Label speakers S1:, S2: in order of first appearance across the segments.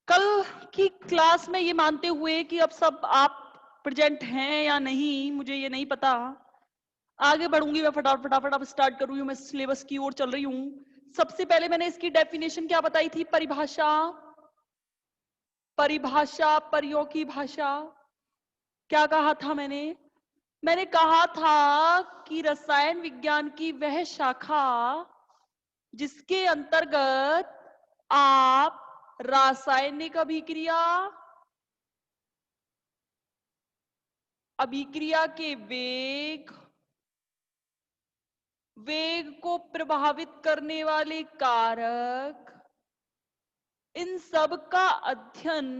S1: कल की क्लास में ये मानते हुए कि अब सब आप प्रेजेंट हैं या नहीं, मुझे ये नहीं पता। आगे बढ़ूंगी मैं, फटाफट फटाफट अब स्टार्ट कर रही हूँ, मैं सिलेबस की ओर चल रही हूँ। सबसे पहले मैंने इसकी डेफिनेशन क्या बताई थी? परिभाषा। परिभाषा, परियों की भाषा। क्या कहा था मैंने? मैंने कहा था कि रसायन विज्ञान की वह शाखा जिसके अंतर्गत आप रासायनिक अभिक्रिया, अभिक्रिया के वेग, वेग को प्रभावित करने वाले कारक, इन सब का अध्ययन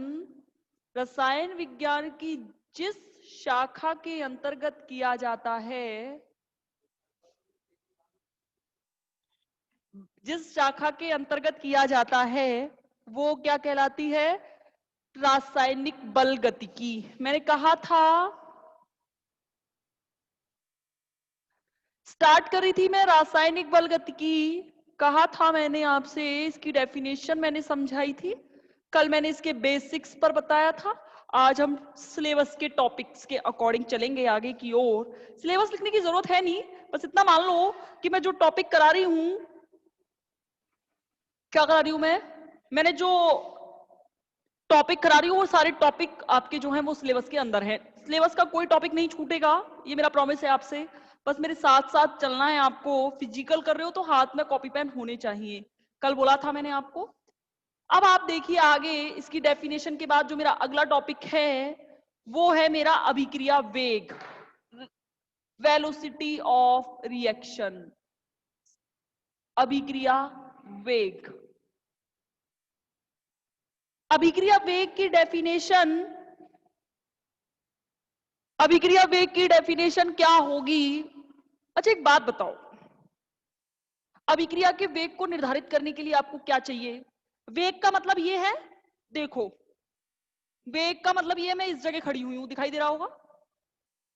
S1: रसायन विज्ञान की जिस शाखा के अंतर्गत किया जाता है, जिस शाखा के अंतर्गत किया जाता है वो क्या कहलाती है? रासायनिक बल गतिकी। मैंने कहा था, स्टार्ट करी थी मैं रासायनिक बल गतिकी। कहा था मैंने आपसे, इसकी डेफिनेशन मैंने समझाई थी। कल मैंने इसके बेसिक्स पर बताया था। आज हम सिलेबस के टॉपिक्स के अकॉर्डिंग चलेंगे आगे की ओर। सिलेबस लिखने की जरूरत है नहीं, बस इतना मान लो कि मैं जो टॉपिक करा रही हूं, क्या करा रही हूं मैंने जो टॉपिक करा रही हूँ वो सारे टॉपिक आपके जो हैं वो सिलेबस के अंदर है। सिलेबस का कोई टॉपिक नहीं छूटेगा, ये मेरा प्रॉमिस है आपसे। बस मेरे साथ साथ चलना है आपको। फिजिकल कर रहे हो तो हाथ में कॉपी पेन होने चाहिए, कल बोला था मैंने आपको। अब आप देखिए आगे, इसकी डेफिनेशन के बाद जो मेरा अगला टॉपिक है वो है मेरा अभिक्रिया वेग, वेलोसिटी ऑफ रिएक्शन। अभिक्रिया वेग, अभिक्रिया वेग की डेफिनेशन, अभिक्रिया वेग की डेफिनेशन क्या होगी? अच्छा एक बात बताओ, अभिक्रिया के वेग को निर्धारित करने के लिए आपको क्या चाहिए? वेग का मतलब ये है, देखो, वेग का मतलब ये है, मैं इस जगह खड़ी हुई हूं, दिखाई दे रहा होगा।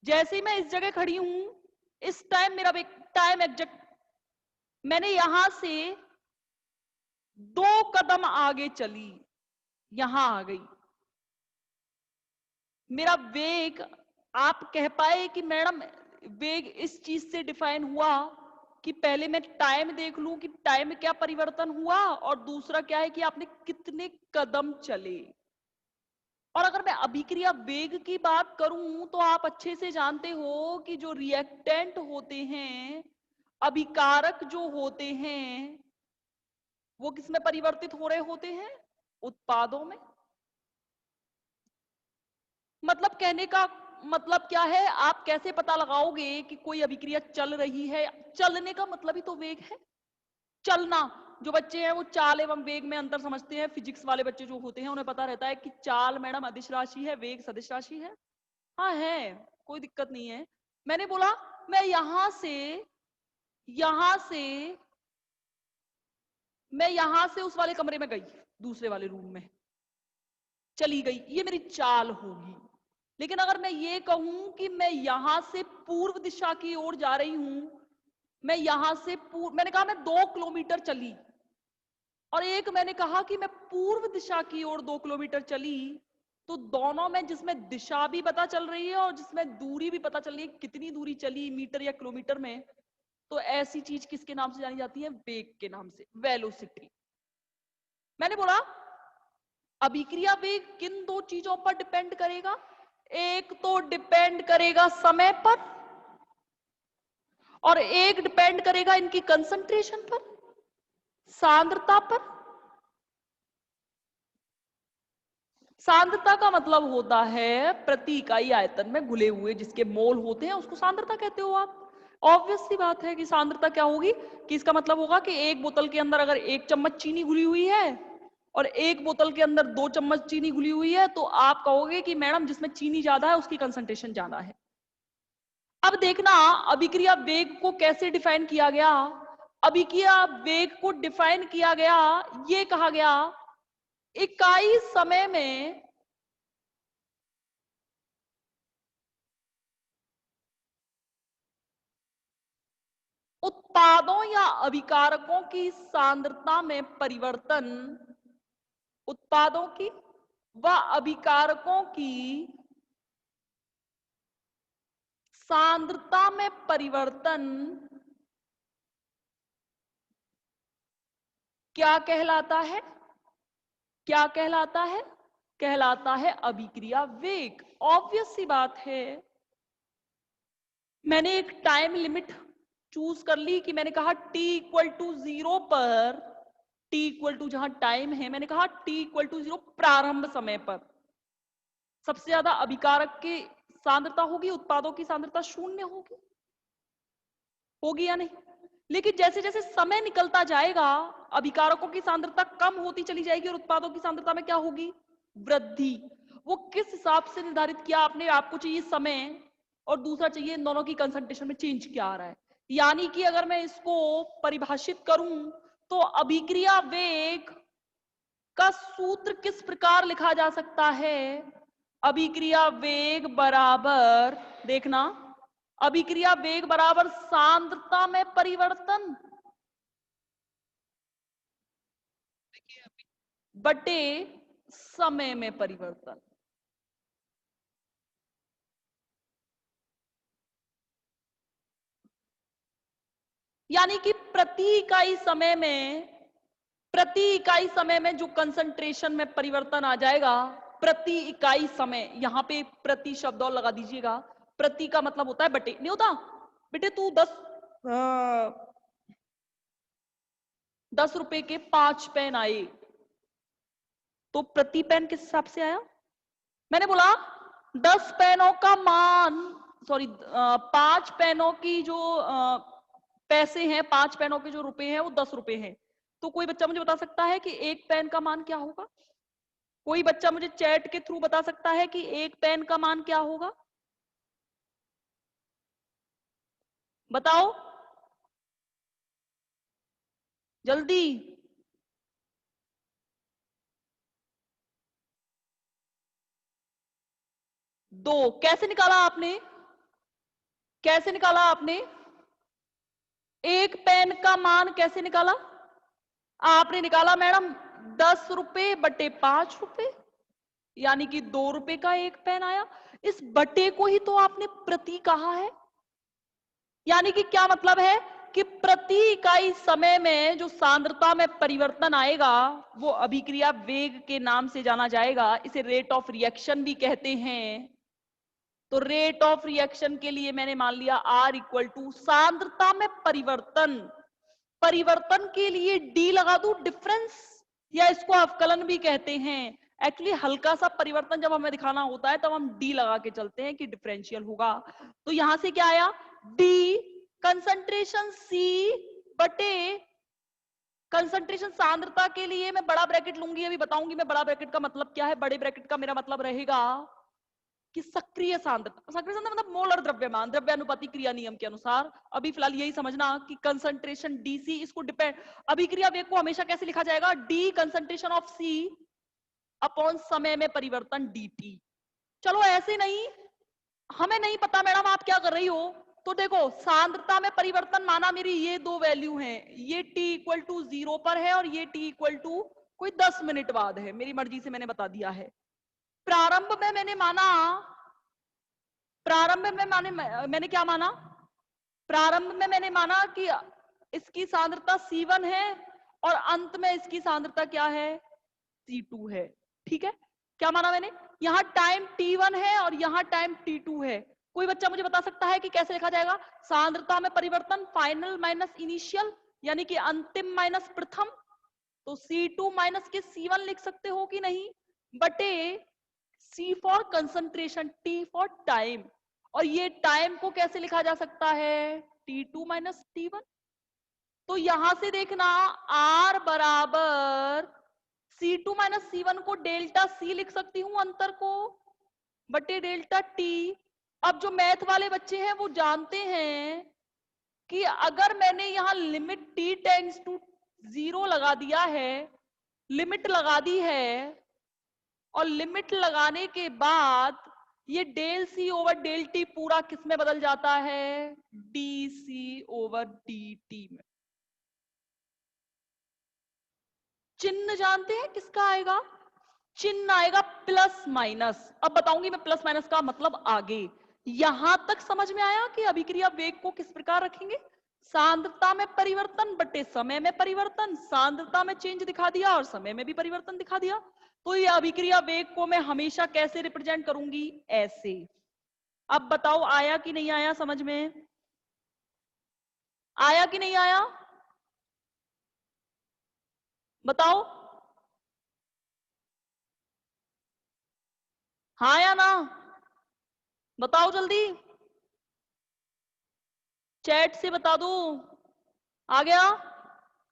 S1: जैसे ही मैं इस जगह खड़ी हूं, इस टाइम मेरा वेग, टाइम एग्जैक्ट, मैंने यहां से 2 कदम आगे चली, यहां आ गई, मेरा वेग, आप कह पाए कि मैडम वेग इस चीज से डिफाइन हुआ कि पहले मैं टाइम देख लूं कि टाइम में क्या परिवर्तन हुआ, और दूसरा क्या है कि आपने कितने कदम चले। और अगर मैं अभिक्रिया वेग की बात करूं तो आप अच्छे से जानते हो कि जो रिएक्टेंट होते हैं, अभिकारक जो होते हैं, वो किसमें परिवर्तित हो रहे होते हैं? उत्पादों में। मतलब कहने का मतलब क्या है, आप कैसे पता लगाओगे कि कोई अभिक्रिया चल रही है? चलने का मतलब ही तो वेग है, चलना। जो बच्चे हैं वो चाल एवं वेग में अंतर समझते हैं, फिजिक्स वाले बच्चे जो होते हैं उन्हें पता रहता है कि चाल मैडम अदिश राशि है, वेग सदिश राशि है। हाँ है, कोई दिक्कत नहीं है। मैंने बोला मैं यहां से मैं यहां से उस वाले कमरे में गई, दूसरे वाले रूम में चली गई, ये मेरी चाल होगी। लेकिन अगर मैं ये कहूं कि मैं यहां से पूर्व दिशा की ओर जा रही हूं, मैं यहां से मैंने कहा मैं 2 किलोमीटर चली, और एक मैंने कहा कि मैं पूर्व दिशा की ओर 2 किलोमीटर चली, तो दोनों में जिसमें दिशा भी पता चल रही है और जिसमें दूरी भी पता चल रही है, कितनी दूरी चली मीटर या किलोमीटर में, तो ऐसी चीज किसके नाम से जानी जाती है? वेग के नाम से, वेलोसिटी। मैंने बोला अभिक्रिया वेग किन 2 चीजों पर डिपेंड करेगा? एक तो डिपेंड करेगा समय पर, और एक डिपेंड करेगा इनकी कंसंट्रेशन पर, सांद्रता पर। सांद्रता का मतलब होता है प्रति इकाई आयतन में घुले हुए जिसके मोल होते हैं उसको सांद्रता कहते हो आप। ऑब्वियस सी बात है कि सांद्रता क्या होगी, कि इसका मतलब होगा कि एक बोतल के अंदर अगर 1 चम्मच चीनी घुली हुई है और एक बोतल के अंदर 2 चम्मच चीनी घुली हुई है, तो आप कहोगे कि मैडम जिसमें चीनी ज्यादा है उसकी कंसंट्रेशन ज्यादा है। अब देखना अभिक्रिया वेग को कैसे डिफाइन किया गया। अभिक्रिया वेग को डिफाइन किया गया, ये कहा गया इकाई समय में उत्पादों या अभिकारकों की सांद्रता में परिवर्तन, उत्पादों की व अभिकारकों की सांद्रता में परिवर्तन क्या कहलाता है? क्या कहलाता है? कहलाता है अभिक्रिया वेग। ऑब्वियस सी बात है। मैंने एक टाइम लिमिट चूज कर ली कि मैंने कहा t इक्वल टू 0 पर, t इक्वल टू जहां टाइम है, मैंने कहा t इक्वल टू 0 प्रारंभ समय पर सबसे ज्यादा अभिकारक की सांद्रता होगी, उत्पादों की सांद्रता शून्य होगी। होगी या नहीं? लेकिन जैसे जैसे समय निकलता जाएगा अभिकारकों की सांद्रता कम होती चली जाएगी और उत्पादों की सांद्रता में क्या होगी? वृद्धि। वो किस हिसाब से निर्धारित किया आपने? आपको चाहिए समय और दूसरा चाहिए इन दोनों की कंसंट्रेशन में चेंज क्या आ रहा है। यानी कि अगर मैं इसको परिभाषित करूं तो अभिक्रिया वेग का सूत्र किस प्रकार लिखा जा सकता है? अभिक्रिया वेग बराबर, देखना, अभिक्रिया वेग बराबर सांद्रता में परिवर्तन बटे समय में परिवर्तन। यानी कि प्रति इकाई समय में जो कंसंट्रेशन में परिवर्तन आ जाएगा, प्रति इकाई समय, यहां पे प्रति शब्द और लगा दीजिएगा। प्रति का मतलब होता है बटे, नहीं होता? बेटे तू 10 रुपए के 5 पेन आए तो प्रति पेन किस हिसाब से आया? मैंने बोला 10 पेनों का मान, सॉरी 5 पेनों की जो पैसे हैं, 5 पेनों के जो रुपए हैं वो 10 रुपए हैं। तो कोई बच्चा मुझे बता सकता है कि एक पेन का मान क्या होगा? कोई बच्चा मुझे चैट के थ्रू बता सकता है कि एक पेन का मान क्या होगा? बताओ जल्दी। 2। कैसे निकाला आपने? कैसे निकाला आपने? एक पेन का मान कैसे निकाला? आपने निकाला मैडम 10 रुपए बटे 5 रुपए, यानी कि 2 रुपए का एक पेन आया। इस बटे को ही तो आपने प्रति कहा है। यानी कि क्या मतलब है कि प्रति इकाई समय में जो सांद्रता में परिवर्तन आएगा वो अभिक्रिया वेग के नाम से जाना जाएगा। इसे रेट ऑफ रिएक्शन भी कहते हैं। तो रेट ऑफ रिएक्शन के लिए मैंने मान लिया R इक्वल टू सांद्रता में परिवर्तन। परिवर्तन के लिए D लगा दूं, डिफरेंस, या इसको अवकलन भी कहते हैं। एक्चुअली हल्का सा परिवर्तन जब हमें दिखाना होता है तब हम D लगा के चलते हैं कि डिफरेंशियल होगा। तो यहां से क्या आया? D कंसंट्रेशन C बटे कंसंट्रेशन सांद्रता के लिए मैं बड़ा ब्रैकेट लूंगी, अभी बताऊंगी मैं बड़ा ब्रैकेट का मतलब क्या है। बड़े ब्रैकेट का मेरा मतलब रहेगा कि सक्रिय सांद्रता। सक्रिय सांद्रता मतलब मोलर द्रव्यमान, द्रव्यानुपाती क्रिया नियम के अनुसार। अभी फिलहाल यही समझना कि कंसंट्रेशन डीसी, इसको डिपेंड, अभिक्रिया वेग को हमेशा कैसे लिखा जाएगा? D concentration of C upon समय में परिवर्तन dt। चलो ऐसे नहीं, हमें नहीं पता मैडम आप क्या कर रही हो, तो देखो सांद्रता में परिवर्तन माना मेरी ये दो वैल्यू हैं, ये t इक्वल टू 0 पर है और ये t इक्वल टू कोई 10 मिनट बाद है, मेरी मर्जी से मैंने बता दिया है। प्रारंभ में मैंने माना, प्रारंभ में मैंने क्या माना? प्रारंभ में मैंने माना कि इसकी सांद्रता C1 है और अंत में इसकी सांद्रता क्या है? C2 है। ठीक है, क्या माना मैंने? यहां टाइम T1 है और यहां टाइम T2 है। कोई बच्चा मुझे बता सकता है कि कैसे लिखा जाएगा? सांद्रता में परिवर्तन फाइनल माइनस इनिशियल, यानी कि अंतिम माइनस प्रथम। तो C2 माइनस के C1 लिख सकते हो कि नहीं? बटे C for concentration, T for time, और ये टाइम को कैसे लिखा जा सकता है? T2 minus T1। तो यहां से देखना R बराबर C2 माइनस C1 को डेल्टा C लिख सकती हूं अंतर को, बटे डेल्टा T। अब जो मैथ वाले बच्चे हैं वो जानते हैं कि अगर मैंने यहां लिमिट T टेंड्स टू 0 लगा दिया है, लिमिट लगा दी है, और लिमिट लगाने के बाद ये del C over del T पूरा किस में बदल जाता है? D C over D T में। चिन्ह जानते हैं किसका आएगा? चिन्ह आएगा प्लस माइनस। अब बताऊंगी मैं प्लस माइनस का मतलब आगे। यहां तक समझ में आया कि अभिक्रिया वेग को किस प्रकार रखेंगे? सांद्रता में परिवर्तन बटे समय में परिवर्तन, सांद्रता में चेंज दिखा दिया और समय में भी परिवर्तन दिखा दिया। तो ये अभिक्रिया वेग को मैं हमेशा कैसे रिप्रेजेंट करूंगी? ऐसे। अब बताओ आया कि नहीं आया समझ में? आया कि नहीं आया? बताओ हाँ या ना? बताओ जल्दी, चैट से बता दो। आ गया?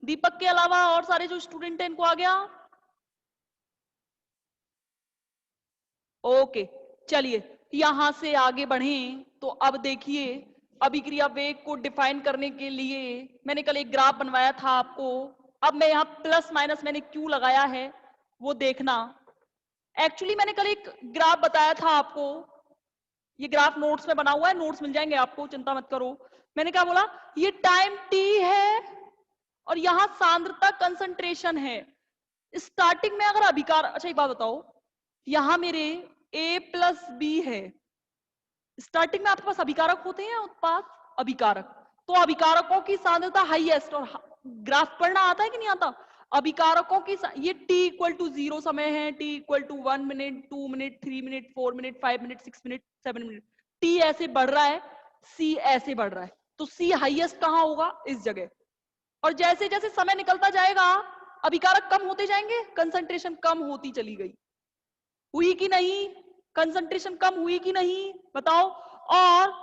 S1: दीपक के अलावा और सारे जो स्टूडेंट हैं इनको आ गया? ओके, चलिए यहां से आगे बढ़ें। तो अब देखिए, अभिक्रिया वेग को डिफाइन करने के लिए मैंने कल एक ग्राफ बनवाया था आपको। अब मैं यहां प्लस माइनस मैंने क्यों लगाया है वो देखना। एक्चुअली मैंने कल एक ग्राफ बताया था आपको, ये ग्राफ नोट्स में बना हुआ है, नोट्स मिल जाएंगे आपको, चिंता मत करो। मैंने क्या बोला? ये टाइम टी है और यहां सांद्रता कंसंट्रेशन है। स्टार्टिंग में अगर अभिकार, अच्छा एक बात बताओ, यहां मेरे A प्लस बी है। स्टार्टिंग में आपके पास अभिकारक होते हैं, उत्पाद अभिकारक। तो अभिकारकों की सांद्रता हाईएस्ट, और ग्राफ पढ़ना आता है कि नहीं आता? अभिकारकों की ये t इक्वल टू 0 समय है, t equal to 1 minute, 2 minute, 3 minute, 4 minute, 5 minute, 6 minute, 7 minute. t ऐसे बढ़ रहा है, c ऐसे बढ़ रहा है, तो c हाईएस्ट कहां होगा? इस जगह। और जैसे जैसे समय निकलता जाएगा अभिकारक कम होते जाएंगे, कंसंट्रेशन कम होती चली गई। हुई कि नहीं? कंसंट्रेशन कम हुई कि नहीं? बताओ। और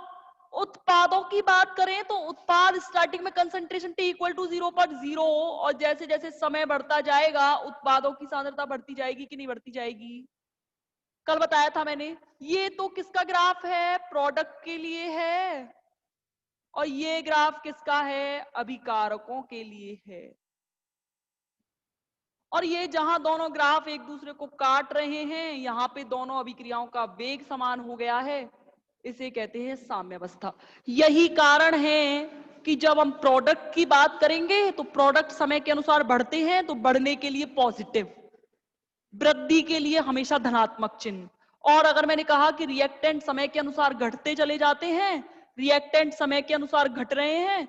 S1: उत्पादों की बात करें तो उत्पाद स्टार्टिंग में कंसंट्रेशन T इक्वल टू 0.0, और जैसे जैसे समय बढ़ता जाएगा उत्पादों की सांद्रता बढ़ती जाएगी कि नहीं बढ़ती जाएगी? कल बताया था मैंने। ये तो किसका ग्राफ है? प्रोडक्ट के लिए है। और ये ग्राफ किसका है? अभिकारकों के लिए है। और ये जहां दोनों ग्राफ एक दूसरे को काट रहे हैं, यहां पे दोनों अभिक्रियाओं का वेग समान हो गया है, इसे कहते हैं साम्यावस्था। यही कारण है कि जब हम प्रोडक्ट की बात करेंगे तो प्रोडक्ट समय के अनुसार बढ़ते हैं, तो बढ़ने के लिए पॉजिटिव, वृद्धि के लिए हमेशा धनात्मक चिन्ह। और अगर मैंने कहा कि रिएक्टेंट समय के अनुसार घटते चले जाते हैं, रिएक्टेंट समय के अनुसार घट रहे हैं,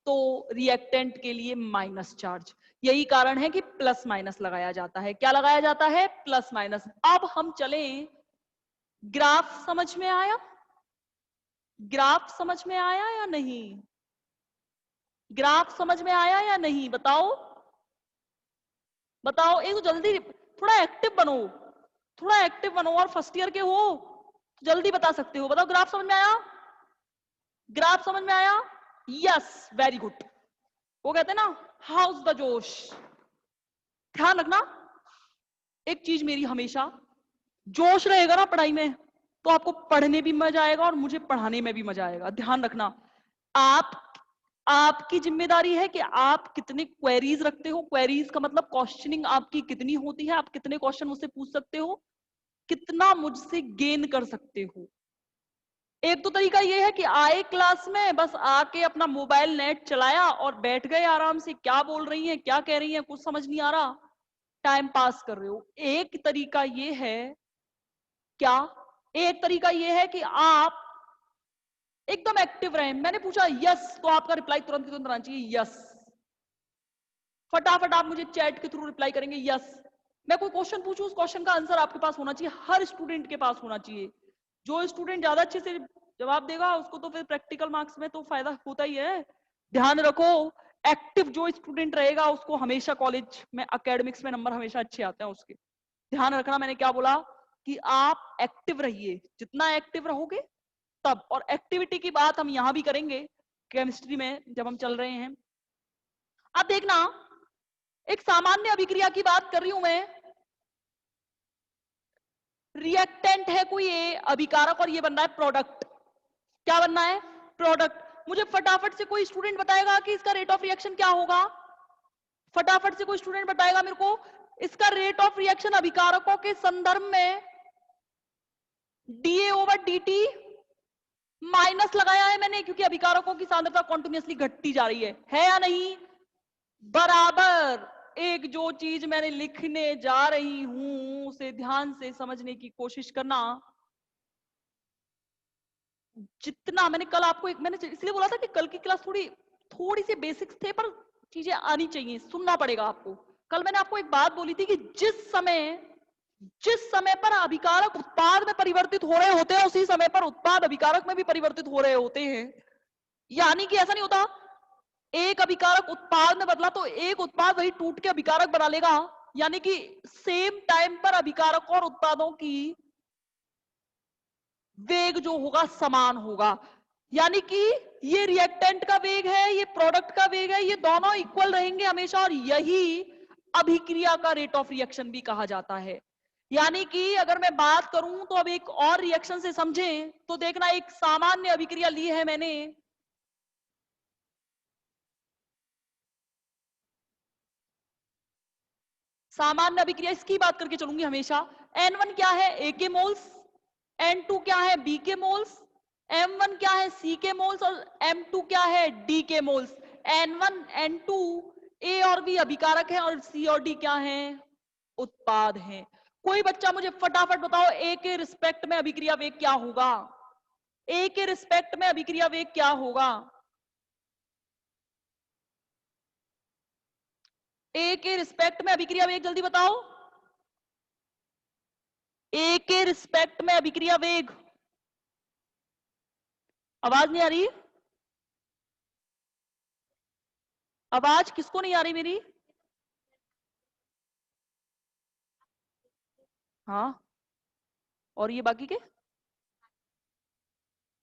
S1: तो रिएक्टेंट के लिए माइनस चार्ज। यही कारण है कि प्लस माइनस लगाया जाता है। क्या लगाया जाता है? Plus minus. अब हम चलें, ग्राफ समझ में आया? ग्राफ समझ में आया या नहीं? ग्राफ समझ में आया या नहीं? बताओ बताओ, एक तो जल्दी, थोड़ा एक्टिव बनो, थोड़ा एक्टिव बनो, और फर्स्ट ईयर के हो तो जल्दी बता सकते हो। बताओ ग्राफ समझ में आया? ग्राफ समझ में आया? Yes, very good. वो कहते हैं ना, हाउस द जोश। ध्यान रखना एक चीज मेरी, हमेशा जोश रहेगा ना पढ़ाई में तो आपको पढ़ने भी मजा आएगा और मुझे पढ़ाने में भी मजा आएगा। ध्यान रखना, आप आपकी जिम्मेदारी है कि आप कितने क्वेरीज रखते हो। क्वेरीज का मतलब क्वेश्चनिंग आपकी कितनी होती है, आप कितने क्वेश्चन मुझसे पूछ सकते हो, कितना मुझसे गेन कर सकते हो। एक तो तरीका ये है कि आए क्लास में बस आके अपना मोबाइल नेट चलाया और बैठ गए आराम से, क्या बोल रही हैं क्या कह रही हैं कुछ समझ नहीं आ रहा, टाइम पास कर रहे हो। एक तरीका ये है, क्या? एक तरीका ये है कि आप एकदम एक्टिव रहें। मैंने पूछा यस, तो आपका रिप्लाई तुरंत तुरंत आना चाहिए, यस। फटाफट आप मुझे चैट के थ्रू रिप्लाई करेंगे यस। मैं कोई क्वेश्चन पूछूं, उस क्वेश्चन का आंसर आपके पास होना चाहिए, हर स्टूडेंट के पास होना चाहिए। जो स्टूडेंट ज्यादा अच्छे से जवाब देगा उसको तो फिर प्रैक्टिकल मार्क्स में तो फायदा होता ही है। ध्यान रखो, एक्टिव जो स्टूडेंट रहेगा उसको हमेशा कॉलेज में एकेडमिक्स में नंबर हमेशा अच्छे आते हैं उसके। ध्यान रखना मैंने क्या बोला, कि आप एक्टिव रहिए, जितना एक्टिव रहोगे तब। और एक्टिविटी की बात हम यहां भी करेंगे केमिस्ट्री में जब हम चल रहे हैं। अब देखना, एक सामान्य अभिक्रिया की बात कर रही हूं मैं, रिएक्टेंट है कोई ए, अभिकारक, और ये बनना है प्रोडक्ट। क्या बनना है? प्रोडक्ट। मुझे फटाफट से कोई स्टूडेंट बताएगा कि इसका रेट ऑफ रिएक्शन क्या होगा? फटाफट से कोई स्टूडेंट बताएगा मेरे को इसका रेट ऑफ रिएक्शन अभिकारकों के संदर्भ में। डीए ओवर डीटी माइनस लगाया है मैंने, क्योंकि अभिकारकों की सांद्रता कॉन्टिन्यूसली घटती जा रही है या नहीं? बराबर। एक जो चीज मैंने लिखने जा रही हूं उसे ध्यान से समझने की कोशिश करना। जितना मैंने कल आपको मैंने इसलिए बोला था कि कल की क्लास थोड़ी सी बेसिक्स थे, पर चीजें आनी चाहिए, सुनना पड़ेगा आपको। कल मैंने आपको एक बात बोली थी कि जिस समय पर अभिकारक उत्पाद में परिवर्तित हो रहे होते हैं उसी समय पर उत्पाद अभिकारक में भी परिवर्तित हो रहे होते हैं। यानी कि ऐसा नहीं होता एक अभिकारक उत्पाद में बदला तो एक उत्पाद वही टूट के अभिकारक बना लेगा, यानी कि सेम टाइम पर अभिकारक और उत्पादों की वेग जो होगा समान होगा। यानी कि ये रिएक्टेंट का वेग है, ये प्रोडक्ट का वेग है, ये दोनों इक्वल रहेंगे हमेशा, और यही अभिक्रिया का रेट ऑफ रिएक्शन भी कहा जाता है। यानी कि अगर मैं बात करूं तो अब एक और रिएक्शन से समझें तो देखना, एक सामान्य अभिक्रिया ली है मैंने, सामान्य अभिक्रिया इसकी बात करके चलूंगी हमेशा। N1 क्या है, A के मोल्स, N2 क्या है, B के मोल्स, M1 क्या है, C के मोल्स, और M2 क्या है, D के मोल्स। N1 N2 A और B अभिकारक है और C और D क्या है, उत्पाद हैं। कोई बच्चा मुझे फटाफट बताओ A के रिस्पेक्ट में अभिक्रिया वेग क्या होगा, A के रिस्पेक्ट में अभिक्रिया वेग क्या होगा। A के रिस्पेक्ट में अभिक्रिया वेग जल्दी बताओ, A के रिस्पेक्ट में अभिक्रिया वेग। आवाज नहीं आ रही, आवाज किसको नहीं आ रही मेरी। हाँ, और ये बाकी के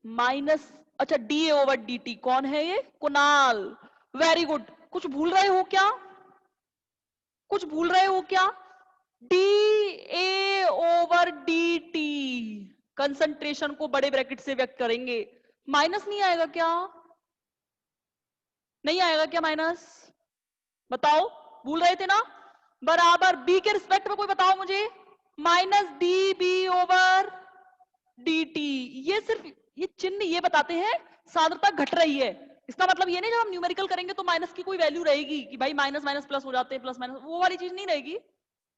S1: माइनस, अच्छा डी ओवर डी टी, कौन है ये, कुणाल, वेरी गुड। कुछ भूल रहे हो क्या, कुछ भूल रहे हो क्या, D A over D T, concentration को बड़े ब्रैकेट से व्यक्त करेंगे। माइनस नहीं आएगा क्या, नहीं आएगा क्या माइनस, बताओ, भूल रहे थे ना। बराबर बी के रिस्पेक्ट में कोई बताओ मुझे, minus D B over D T. ये सिर्फ ये चिन्ह ये बताते हैं सांद्रता घट रही है, इसका मतलब ये नहीं जब हम न्यूमेरिकल करेंगे तो माइनस की कोई वैल्यू रहेगी कि भाई माइनस माइनस प्लस हो जाते हैं, प्लस माइनस, वो वाली चीज नहीं रहेगी।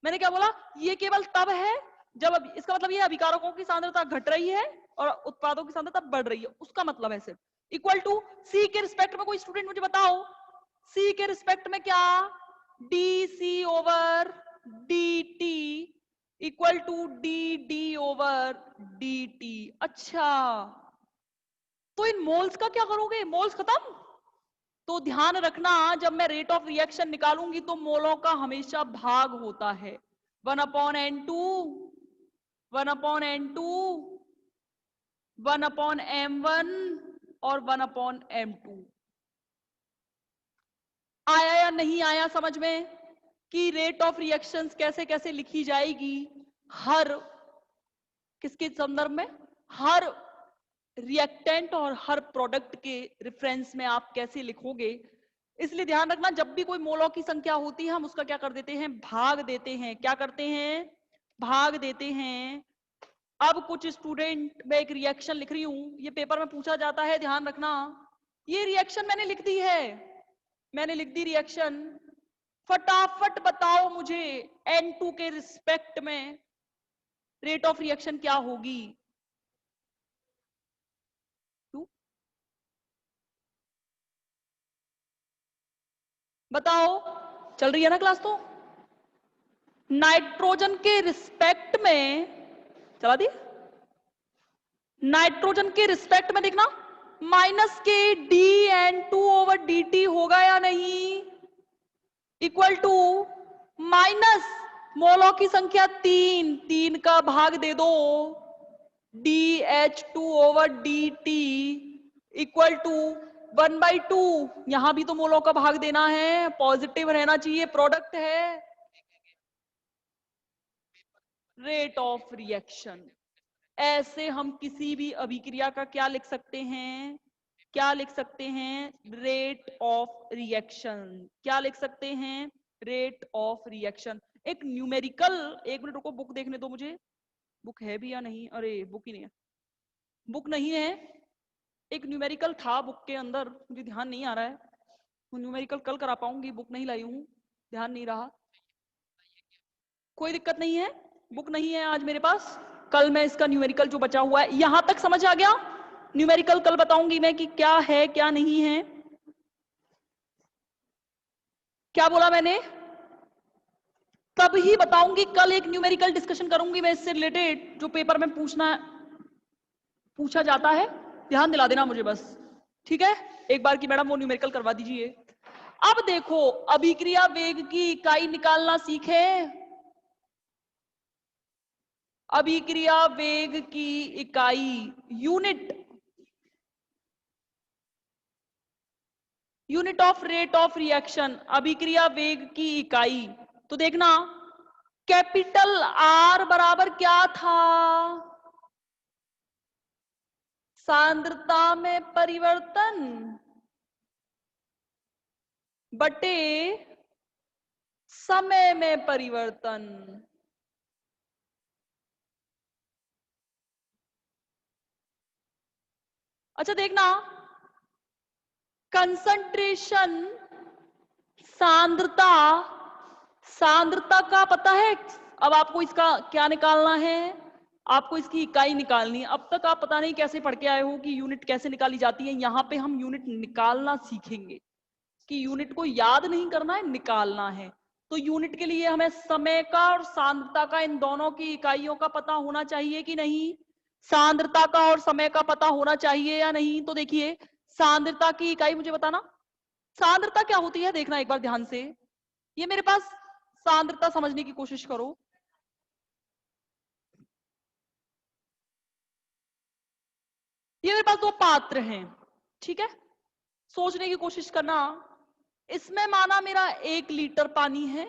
S1: मैंने क्या बोला, ये केवल तब है जब इसका मतलब ये अभिकारकों की सांद्रता घट रही है और उत्पादों की सांद्रता बढ़ रही है, उसका मतलब है सिर्फ। इक्वल टू सी के रिस्पेक्ट में कोई स्टूडेंट मुझे बताओ, सी के रिस्पेक्ट में क्या, D C over D T equal to D D over D T. अच्छा, तो इन मोल्स का क्या करोगे, मोल्स खत्म। तो ध्यान रखना जब मैं रेट ऑफ रिएक्शन निकालूंगी तो मोलों का हमेशा भाग होता है, 1/N2, 1/N2, 1/M1 और 1/M2। आया या नहीं आया समझ में कि रेट ऑफ रिएक्शंस कैसे कैसे लिखी जाएगी, हर किसके संदर्भ में, हर रिएक्टेंट और हर प्रोडक्ट के रेफरेंस में आप कैसे लिखोगे। इसलिए ध्यान रखना जब भी कोई मोलों की संख्या होती है हम उसका क्या कर देते हैं, भाग देते हैं, क्या करते हैं, भाग देते हैं। अब कुछ स्टूडेंट, मैं एक रिएक्शन लिख रही हूं, ये पेपर में पूछा जाता है, ध्यान रखना, ये रिएक्शन मैंने लिख दी है, मैंने लिख दी रिएक्शन, फटाफट बताओ मुझे N2 के रिस्पेक्ट में रेट ऑफ रिएक्शन क्या होगी। बताओ, चल रही है ना क्लास। तो नाइट्रोजन के रिस्पेक्ट में, चला दी, नाइट्रोजन के रिस्पेक्ट में देखना, माइनस के D N two over D T होगा या नहीं, इक्वल टू माइनस मोलों की संख्या 3, 3 का भाग दे दो D H two over D T equal to 1/2। यहां भी तो मोलों का भाग देना है, पॉजिटिव रहना चाहिए, प्रोडक्ट है, रेट ऑफ रिएक्शन। ऐसे हम किसी भी अभिक्रिया का क्या लिख सकते हैं, क्या लिख सकते हैं, रेट ऑफ रिएक्शन, क्या लिख सकते हैं, रेट ऑफ रिएक्शन। एक न्यूमेरिकल, एक मिनट रुको, बुक देखने दो मुझे, बुक है भी या नहीं, अरे बुक ही नहीं है, बुक नहीं है। एक न्यूमेरिकल था बुक के अंदर, मुझे ध्यान नहीं आ रहा है, वो न्यूमेरिकल कल करा पाऊंगी, बुक नहीं लाई हूं। ध्यान नहीं रहा, कोई दिक्कत नहीं है, बुक नहीं है आज मेरे पास, कल मैं इसका न्यूमेरिकल जो बचा हुआ है, यहां तक समझ आ गया? न्यूमेरिकल कल बताऊंगी मैं कि क्या है क्या नहीं है। क्या बोला मैंने? तब ही बताऊंगी, कल एक न्यूमेरिकल डिस्कशन करूंगी मैं इससे रिलेटेड, जो पेपर में पूछा जाता है। ध्यान दिला देना मुझे बस, ठीक है? एक बार की मैडम वो न्यूमेरिकल करवा दीजिए। अब देखो, अभिक्रिया वेग की इकाई निकालना सीखे। अभिक्रिया वेग की इकाई, unit of rate of reaction, अभिक्रिया वेग की इकाई। तो देखना, कैपिटल आर बराबर क्या था? सांद्रता में परिवर्तन बटे समय में परिवर्तन। अच्छा देखना, कंसंट्रेशन, सांद्रता, सांद्रता का पता है। अब आपको इसका क्या निकालना है? आपको इसकी इकाई निकालनी है। अब तक आप पता नहीं कैसे पढ़ के आए हो कि यूनिट कैसे निकाली जाती है। यहां पे हम यूनिट निकालना सीखेंगे कि यूनिट को याद नहीं करना है, निकालना है। तो यूनिट के लिए हमें समय का और सांद्रता का, इन दोनों की इकाइयों का पता होना चाहिए कि नहीं? सांद्रता का और समय का पता होना चाहिए या नहीं? तो देखिए, सांद्रता की इकाई मुझे बताना। सांद्रता क्या होती है देखना एक बार ध्यान से। ये मेरे पास सांद्रता समझने की कोशिश करो। ये मेरे पास दो पात्र हैं, ठीक है? सोचने की कोशिश करना। इसमें माना मेरा 1 लीटर पानी है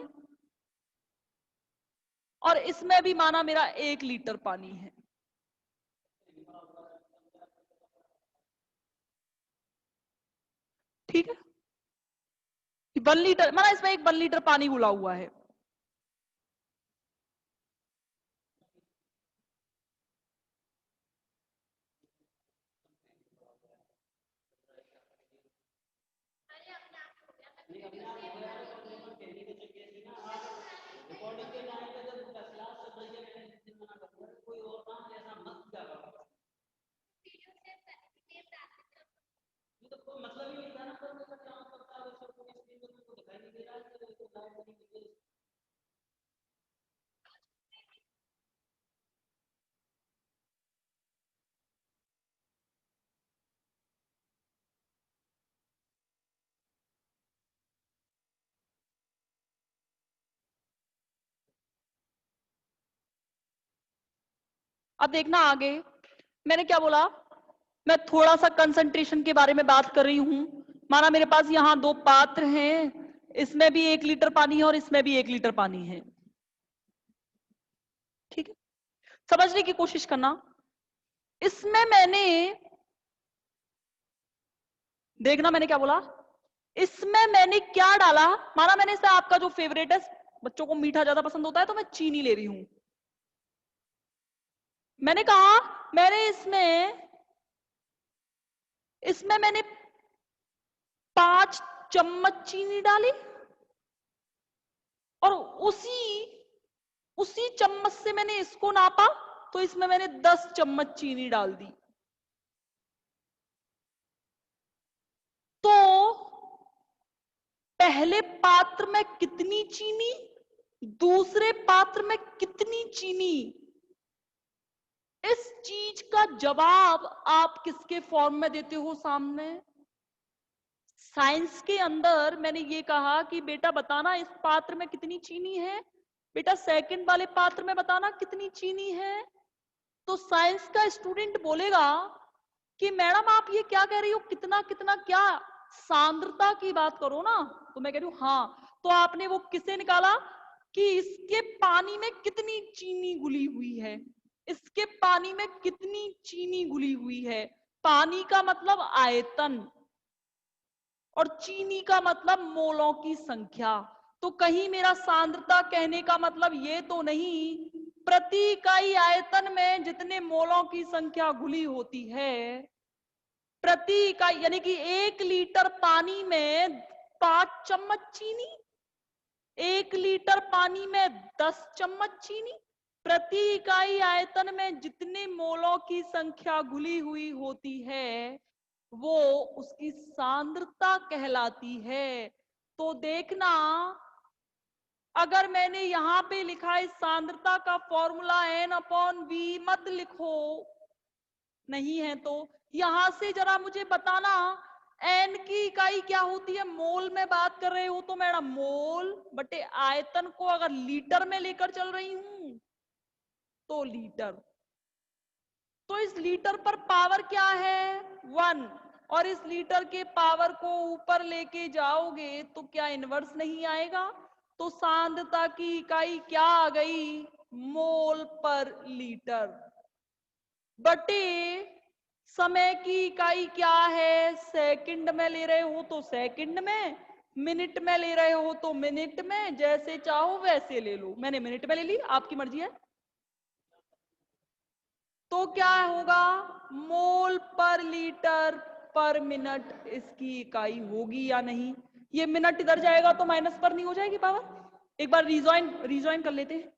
S1: और इसमें भी माना मेरा 1 लीटर पानी है। ठीक है, 1 लीटर माना इसमें 1 लीटर पानी घुला हुआ है। अब देखना आगे, मैंने क्या बोला? मैं थोड़ा सा कंसंट्रेशन के बारे में बात कर रही हूं। माना मेरे पास यहां दो पात्र हैं, इसमें भी 1 लीटर पानी है और इसमें भी 1 लीटर पानी है। ठीक है, समझने की कोशिश करना। इसमें मैंने, देखना मैंने क्या बोला, इसमें मैंने क्या डाला? माना मैंने इसमें, आपका जो फेवरेट है, बच्चों को मीठा ज्यादा पसंद होता है, तो मैं चीनी ले रही हूं। मैंने कहा, मैंने इसमें इसमें मैंने 5 चम्मच चीनी डाली और उसी उसी चम्मच से मैंने इसको नापा, तो इसमें मैंने 10 चम्मच चीनी डाल दी। तो पहले पात्र में कितनी चीनी, दूसरे पात्र में कितनी चीनी, इस चीज का जवाब आप किसके फॉर्म में देते हो सामने? साइंस के अंदर मैंने ये कहा कि बेटा बताना इस पात्र में कितनी चीनी है, बेटा सेकंड वाले पात्र में बताना कितनी चीनी है। तो साइंस का स्टूडेंट बोलेगा कि मैडम आप ये क्या कह रही हो, कितना कितना क्या, सांद्रता की बात करो ना। तो मैं कह रही हूं हाँ। तो आपने वो किसे निकाला कि इसके पानी में कितनी चीनी घुली हुई है, इसके पानी में कितनी चीनी घुली हुई है। पानी का मतलब आयतन और चीनी का मतलब मोलों की संख्या। तो कहीं मेरा सांद्रता कहने का मतलब ये तो नहीं प्रति इकाई आयतन में जितने मोलों की संख्या घुली होती है, प्रति इकाई यानी कि 1 लीटर पानी में 5 चम्मच चीनी, 1 लीटर पानी में 10 चम्मच चीनी। प्रति इकाई आयतन में जितने मोलों की संख्या घुली हुई होती है वो उसकी सांद्रता कहलाती है। तो देखना, अगर मैंने यहां पे लिखा है सांद्रता का फॉर्मूला N/V, मत लिखो, नहीं है तो यहां से जरा मुझे बताना एन की इकाई क्या होती है। मोल में बात कर रहे हो तो मैडम मोल बटे आयतन को अगर लीटर में लेकर चल रही हूं तो लीटर। तो इस लीटर पर पावर क्या है 1, और इस लीटर के पावर को ऊपर लेके जाओगे तो क्या इनवर्स नहीं आएगा। तो सांद्रता की इकाई क्या आ गई, मोल पर लीटर, बटे समय की इकाई क्या है, सेकंड में ले रहे हो तो सेकंड में, मिनट में ले रहे हो तो मिनट में, जैसे चाहो वैसे ले लो। मैंने मिनट में ले ली, आपकी मर्जी है। तो क्या होगा, मोल पर लीटर पर मिनट इसकी इकाई होगी या नहीं। ये मिनट इधर जाएगा तो माइनस पर नहीं हो जाएगी पावर। एक बार रिजॉइन कर लेते हैं।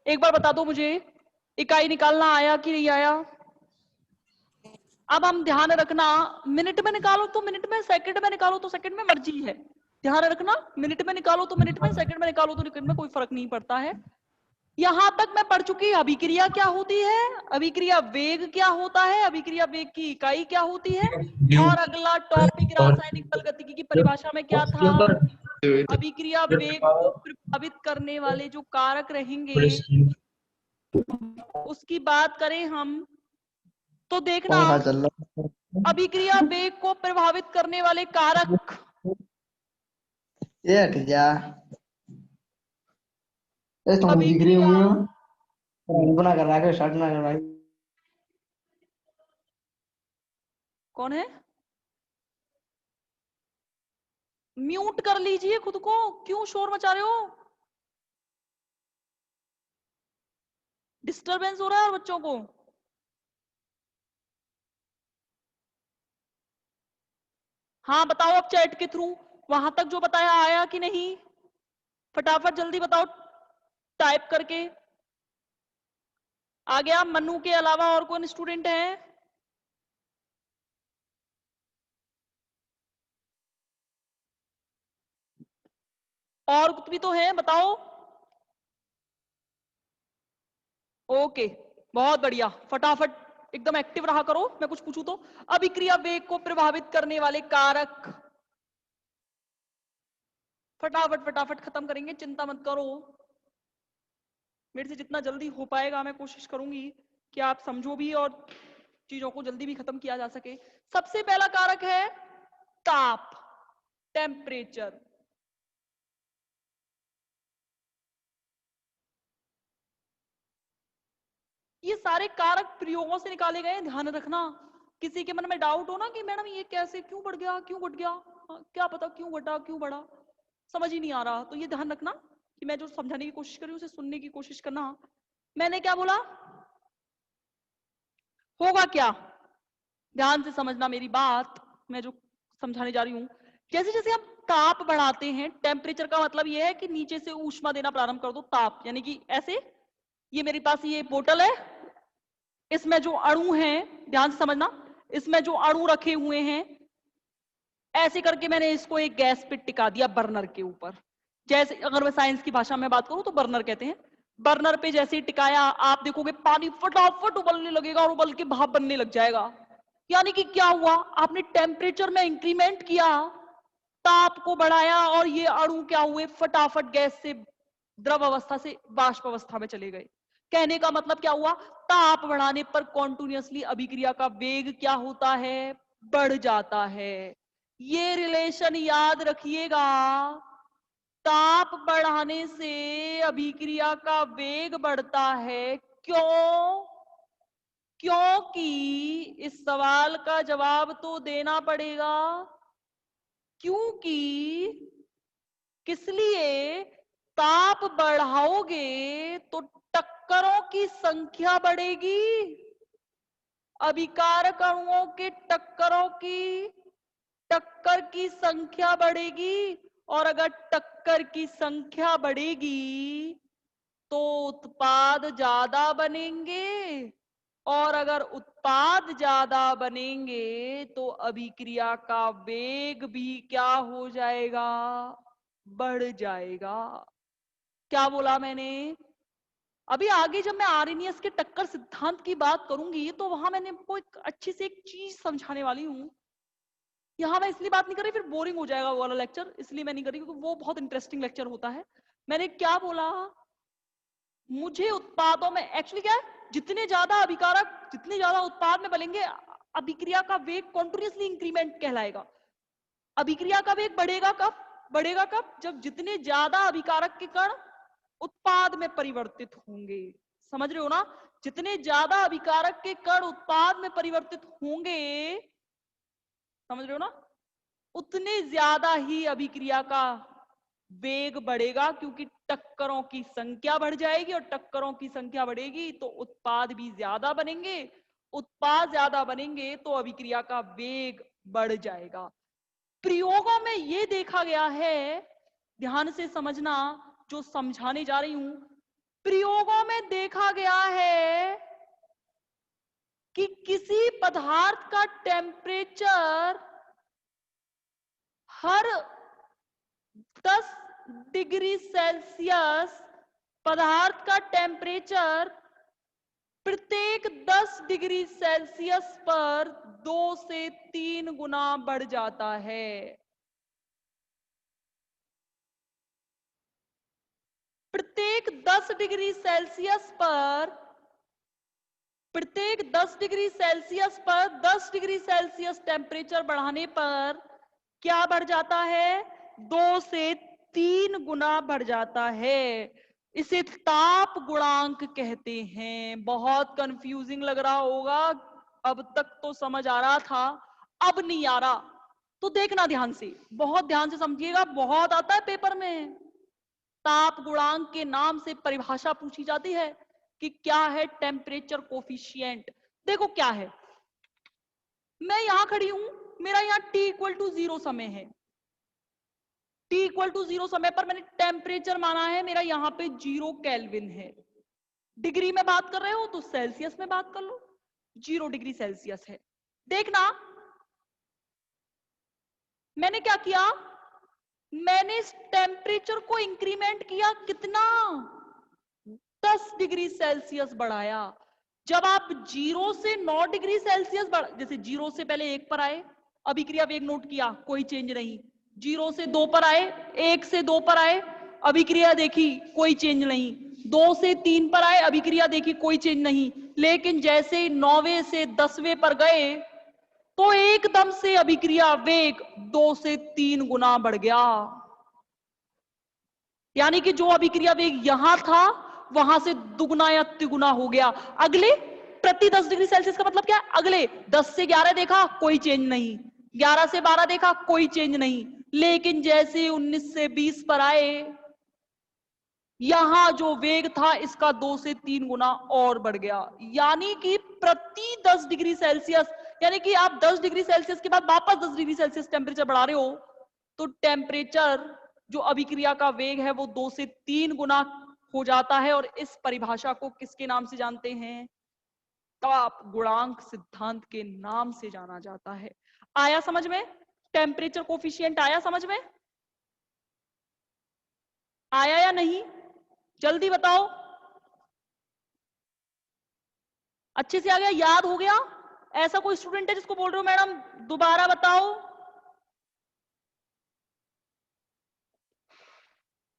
S1: एक बार बता दो मुझे इकाई निकालना आया कि नहीं आया। अब हम ध्यान रखना, मिनट में निकालो तो मिनट में, सेकंड में निकालो तो सेकंड में, मर्जी है। ध्यान रखना, मिनट में निकालो तो मिनट में, सेकंड में निकालो तो सेकंड में, कोई फर्क नहीं पड़ता है। यहां तक मैं पढ़ चुकी। अभिक्रिया क्या होती है, अभिक्रिया वेग क्या होता है, अभिक्रिया वेग की इकाई क्या होती है, और अगला टॉपिक रासायनिक बल गतिकी की परिभाषा में क्या था। अभिक्रिया वेग को प्रभावित करने वाले जो कारक रहेंगे उसकी बात करें हम तो देखना, अभिक्रिया वेग को प्रभावित करने वाले कारक,
S2: ये हट जा, तुम दिख रही
S1: अभिक्रिया
S2: हूँ बना कर रहा शर्ट ना कर भाई।
S1: कौन है, म्यूट कर लीजिए खुद को, क्यों शोर मचा रहे हो, डिस्टरबेंस हो रहा है और बच्चों को। हाँ बताओ अब चैट के थ्रू वहां तक जो बताया आया कि नहीं, फटाफट जल्दी बताओ टाइप करके। आ गया मनु के अलावा और कौन स्टूडेंट है। और भी तो है, बताओ। ओके बहुत बढ़िया, फटाफट एकदम एक्टिव रहा करो, मैं कुछ पूछूं तो। अभिक्रिया वेग को प्रभावित करने वाले कारक, फटाफट फटाफट खत्म करेंगे, चिंता मत करो। मेरे से जितना जल्दी हो पाएगा मैं कोशिश करूंगी कि आप समझो भी और चीजों को जल्दी भी खत्म किया जा सके। सबसे पहला कारक है ताप, टेम्परेचर। ये सारे कारक प्रयोगों से निकाले गए, ध्यान रखना। किसी के मन में डाउट हो ना कि मैडम ये कैसे, क्यों बढ़ गया, क्यों घट गया, क्या पता क्यों घटा क्यों बढ़ा, समझ ही नहीं आ रहा, तो ये ध्यान रखना कि मैं जो समझाने की कोशिश कर रही हूँ उसे सुनने की कोशिश करना। मैंने क्या बोला, होगा क्या, ध्यान से समझना मेरी बात, मैं जो समझाने जा रही हूं। जैसे जैसे हम ताप बढ़ाते हैं, टेम्परेचर का मतलब यह है कि नीचे से ऊष्मा देना प्रारंभ कर दो, ताप यानी कि ऐसे। ये मेरे पास ये बोतल है, इसमें जो अणु हैं, ध्यान से समझना, इसमें जो अणु रखे हुए हैं, ऐसे करके मैंने इसको एक गैस पे टिका दिया बर्नर के ऊपर। जैसे अगर मैं साइंस की भाषा में बात करूं तो बर्नर कहते हैं। बर्नर पे जैसे ही टिकाया, आप देखोगे पानी फटाफट उबलने लगेगा और उबल के भाप बनने लग जाएगा। यानी कि क्या हुआ, आपने टेम्परेचर में इंक्रीमेंट किया, ताप को बढ़ाया, और ये अणु क्या हुए, फटाफट गैस से द्रव अवस्था से वाष्प अवस्था में चले गए। कहने का मतलब क्या हुआ, ताप बढ़ाने पर कॉन्टिन्यूअसली अभिक्रिया का वेग क्या होता है, बढ़ जाता है। ये रिलेशन याद रखिएगा, ताप बढ़ाने से अभिक्रिया का वेग बढ़ता है। क्यों, क्योंकि इस सवाल का जवाब तो देना पड़ेगा, क्योंकि किस लिए, ताप बढ़ाओगे तो टक्करों की संख्या बढ़ेगी, अभिकारक अणुओं के टक्कर की संख्या बढ़ेगी, और अगर टक्कर की संख्या बढ़ेगी तो उत्पाद ज्यादा बनेंगे, और अगर उत्पाद ज्यादा बनेंगे तो अभिक्रिया का वेग भी क्या हो जाएगा, बढ़ जाएगा। क्या बोला मैंने? अभी आगे जब मैं आर्हेनियस के टक्कर सिद्धांत की बात करूंगी तो वहां मैंने आपको एक अच्छी से एक चीज समझाने वाली हूं। यहां मैं इसलिए बात नहीं कर रही, फिर बोरिंग हो जाएगा वो वाला लेक्चर, इसलिए मैं नहीं कर रही क्योंकि वो बहुत इंटरेस्टिंग लेक्चर होता है। मैंने क्या बोला? मुझे उत्पादों में एक्चुअली क्या है, जितने ज्यादा अभिकारक, जितने ज्यादा उत्पाद में बनेंगे, अभिक्रिया का वेग कॉन्टिन्यूसली इंक्रीमेंट कहलाएगा। अभिक्रिया का वेग बढ़ेगा कब? बढ़ेगा कब? जब जितने ज्यादा अभिकारक के कण उत्पाद में परिवर्तित होंगे। समझ रहे हो ना? जितने ज्यादा अभिकारक के कण उत्पाद में परिवर्तित होंगे, समझ रहे हो ना, उतने ज्यादा ही अभिक्रिया का वेग बढ़ेगा, क्योंकि टक्करों की संख्या बढ़ जाएगी, और टक्करों की संख्या बढ़ेगी तो उत्पाद भी ज्यादा बनेंगे, उत्पाद ज्यादा बनेंगे तो अभिक्रिया का वेग बढ़ जाएगा। प्रयोगों में यह देखा गया है, ध्यान से समझना जो समझाने जा रही हूं, प्रयोगों में देखा गया है कि किसी पदार्थ का टेम्परेचर हर 10 डिग्री सेल्सियस, पदार्थ का टेम्परेचर प्रत्येक 10 डिग्री सेल्सियस पर 2 से 3 गुना बढ़ जाता है। प्रत्येक 10 डिग्री सेल्सियस पर, प्रत्येक 10 डिग्री सेल्सियस पर 10 डिग्री सेल्सियस टेम्परेचर बढ़ाने पर क्या बढ़ जाता है? 2 से 3 गुना बढ़ जाता है। इसे ताप गुणांक कहते हैं। बहुत कंफ्यूजिंग लग रहा होगा, अब तक तो समझ आ रहा था, अब नहीं आ रहा तो देखना ध्यान से, बहुत ध्यान से समझिएगा, बहुत आता है पेपर में। ताप गुणांक के नाम से परिभाषा पूछी जाती है कि क्या है टेम्परेचर कोफिशिएंट। देखो क्या है, मैं यहां खड़ी हूं, मेरा यहां T इक्वल टू 0 समय है, T इक्वल टू 0 समय पर मैंने टेम्परेचर माना है, मेरा यहां पे 0 केल्विन है। डिग्री में बात कर रहे हो तो सेल्सियस में बात कर लो, 0 डिग्री सेल्सियस है। देखना मैंने क्या किया, मैंने इस टेम्परेचर को इंक्रीमेंट किया, कितना? 10 डिग्री सेल्सियस बढ़ाया। जब आप 0 से 9 डिग्री सेल्सियस जैसे 0 से पहले 1 पर आए, अभिक्रिया वेग नोट किया, कोई चेंज नहीं। 0 से 2 पर आए, 1 से 2 पर आए, अभिक्रिया देखी, कोई चेंज नहीं। 2 से 3 पर आए, अभिक्रिया देखी, कोई चेंज नहीं। लेकिन जैसे 9वें से 10वें पर गए तो एकदम से अभिक्रिया वेग 2 से 3 गुना बढ़ गया। यानी कि जो अभिक्रिया वेग यहां था वहां से दुगुना या तिगुना हो गया। अगले प्रति 10 डिग्री सेल्सियस का मतलब क्या है? अगले 10 से 11 देखा, कोई चेंज नहीं। 11 से 12 देखा, कोई चेंज नहीं। लेकिन जैसे 19 से 20 पर आए, यहां जो वेग था इसका 2 से 3 गुना और बढ़ गया। यानी कि प्रति 10 डिग्री सेल्सियस, यानी कि आप 10 डिग्री सेल्सियस के बाद वापस 10 डिग्री सेल्सियस टेम्परेचर बढ़ा रहे हो, तो टेम्परेचर जो अभिक्रिया का वेग है वो 2 से 3 गुना हो जाता है। और इस परिभाषा को किसके नाम से जानते हैं? ताप गुणांक सिद्धांत के नाम से जाना जाता है। आया समझ में? टेम्परेचर कोफिशिएंट आया समझ में? आया या नहीं? जल्दी बताओ। अच्छे से आ गया? याद हो गया? ऐसा कोई स्टूडेंट है जिसको बोल रहे हो मैडम दोबारा बताओ?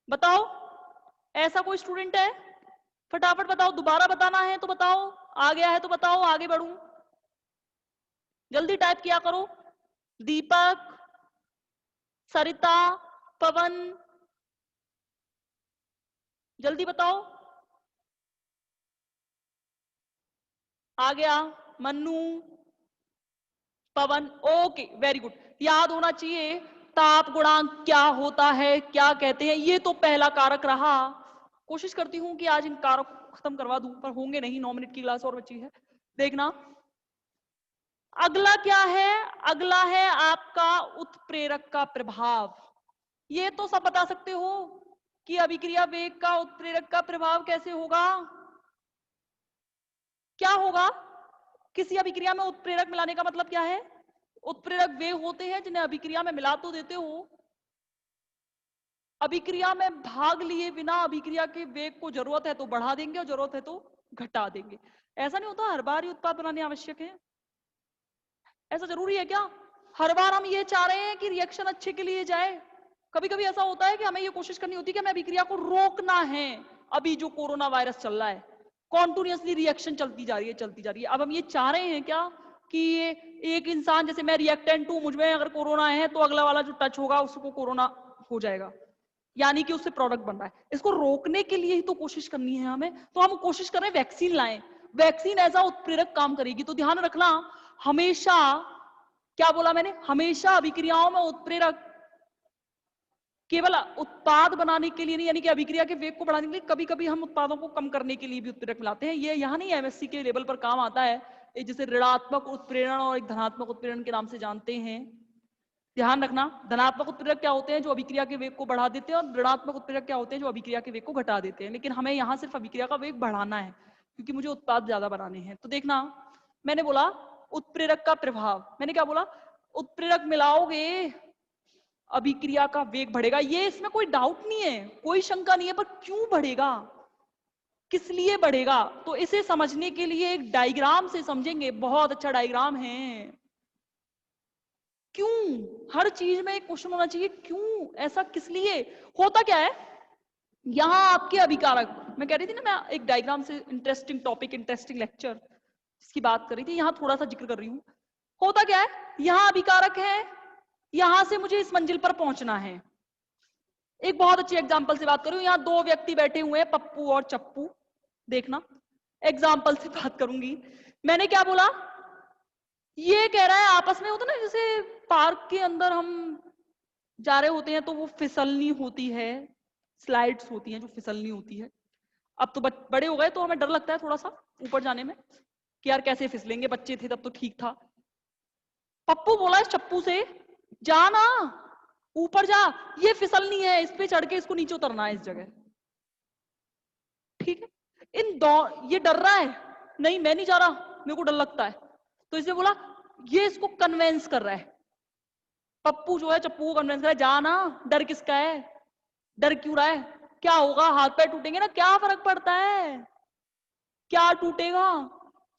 S1: बताओ, ऐसा कोई स्टूडेंट है? फटाफट बताओ, दोबारा बताना है तो बताओ, आ गया है तो बताओ, आगे बढ़ूं। जल्दी टाइप किया करो। दीपक, सरिता, पवन, जल्दी बताओ। आ गया? मन्नू, पवन, ओके, वेरी गुड। याद होना चाहिए ताप गुणांक क्या होता है, क्या कहते हैं। ये तो पहला कारक रहा। कोशिश करती हूं कि आज इन कारक खत्म करवा दूं, पर होंगे नहीं, 9 मिनट की क्लास और बची है। देखना, अगला क्या है? अगला है आपका उत्प्रेरक का प्रभाव। ये तो सब बता सकते हो कि अभिक्रिया वेग का उत्प्रेरक का प्रभाव कैसे होगा। क्या होगा? किसी अभिक्रिया में उत्प्रेरक मिलाने का मतलब क्या है? उत्प्रेरक वे होते हैं जिन्हें अभिक्रिया में मिला तो देते हो, अभिक्रिया में भाग लिए बिना अभिक्रिया के वेग को जरूरत है तो बढ़ा देंगे और जरूरत है तो घटा देंगे। ऐसा नहीं होता हर बार ही उत्पाद बनाने आवश्यक है, ऐसा जरूरी है क्या? हर बार हम ये चाह रहे हैं कि रिएक्शन अच्छे के लिए जाए। कभी कभी ऐसा होता है कि हमें ये कोशिश करनी होती है कि हमें अभिक्रिया को रोकना है। अभी जो कोरोना वायरस चल रहा है, कॉन्टिन्यूअसली रिएक्शन चलती जा रही है चलती जा रही है। अब हम ये चाह रहे हैं क्या कि ये एक इंसान, जैसे मैं रिएक्टेंट हूं, मुझमें अगर कोरोना है तो अगला वाला जो टच होगा उसको कोरोना हो जाएगा, यानी कि उससे प्रोडक्ट बन रहा है। इसको रोकने के लिए ही तो कोशिश करनी है हमें, तो हम कोशिश कर रहे हैं वैक्सीन लाएं। वैक्सीन ऐसा उत्प्रेरक काम करेगी। तो ध्यान रखना, हमेशा, क्या बोला मैंने, हमेशा अभिक्रियाओं में उत्प्रेरक केवल उत्पाद बनाने के लिए नहीं, यानी कि अभिक्रिया के वेग को बढ़ाने के लिए, कभी कभी हम उत्पादों को कम करने के लिए भी उत्प्रेरक मिलाते हैं। ये यहाँ नहीं एमएससी के लेवल पर काम आता है, जिसे ऋणात्मक उत्प्रेरण और एक धनात्मक उत्प्रेरण के नाम से जानते हैं। ध्यान रखना, धनात्मक उत्प्रेरक क्या होते हैं? जो अभिक्रिया के वेग को बढ़ा देते हैं, और ऋणात्मक उत्प्रेरक क्या होते हैं? जो अभिक्रिया के वेग को घटा देते हैं। लेकिन हमें यहाँ सिर्फ अभिक्रिया का वेग बढ़ाना है क्योंकि मुझे उत्पाद ज्यादा बनाने हैं। तो देखना, मैंने बोला उत्प्रेरक का प्रभाव, मैंने क्या बोला? उत्प्रेरक मिलाओगे अभिक्रिया का वेग बढ़ेगा, ये इसमें कोई डाउट नहीं है, कोई शंका नहीं है। पर क्यों बढ़ेगा, किस लिए बढ़ेगा? तो इसे समझने के लिए एक डायग्राम से समझेंगे। बहुत अच्छा डायग्राम है। क्यों? हर चीज में एक क्वेश्चन होना चाहिए, क्यों, ऐसा किस लिए होता? क्या है यहां आपके अभिकारक, मैं कह रही थी ना, मैं एक डायग्राम से इंटरेस्टिंग टॉपिक, इंटरेस्टिंग लेक्चर इसकी बात कर रही थी, यहां थोड़ा सा जिक्र कर रही हूं। होता क्या है, यहां अभिकारक है, यहां से मुझे इस मंजिल पर पहुंचना है। एक बहुत अच्छी एग्जांपल से बात करूं, यहां दो व्यक्ति बैठे हुए हैं, पप्पू और चप्पू। देखना, एग्जांपल से बात करूंगी। मैंने क्या बोला? ये कह रहा है आपस में, होता ना जैसे पार्क के अंदर हम जा रहे होते हैं तो वो फिसलनी होती है, स्लाइड्स होती हैं जो फिसलनी होती है। अब तो बड़े हो गए तो हमें डर लगता है थोड़ा सा ऊपर जाने में कि यार कैसे फिसलेंगे, बच्चे थे तब तो ठीक था। पप्पू बोला इस चप्पू से, जा ना, ऊपर जा, ये फिसलनी है, इस पे चढ़ के इसको नीचे उतरना है इस जगह। ठीक है, इन दो, ये डर रहा है, नहीं मैं नहीं जा रहा, मेरे को डर लगता है। तो इसने बोला, ये इसको कन्वेंस कर रहा है, पप्पू जो है चप्पू को कन्वेंस कर रहा है, जा ना, डर किसका है, डर क्यों रहा है, क्या होगा, हाथ पैर टूटेंगे ना, क्या फर्क पड़ता है, क्या टूटेगा,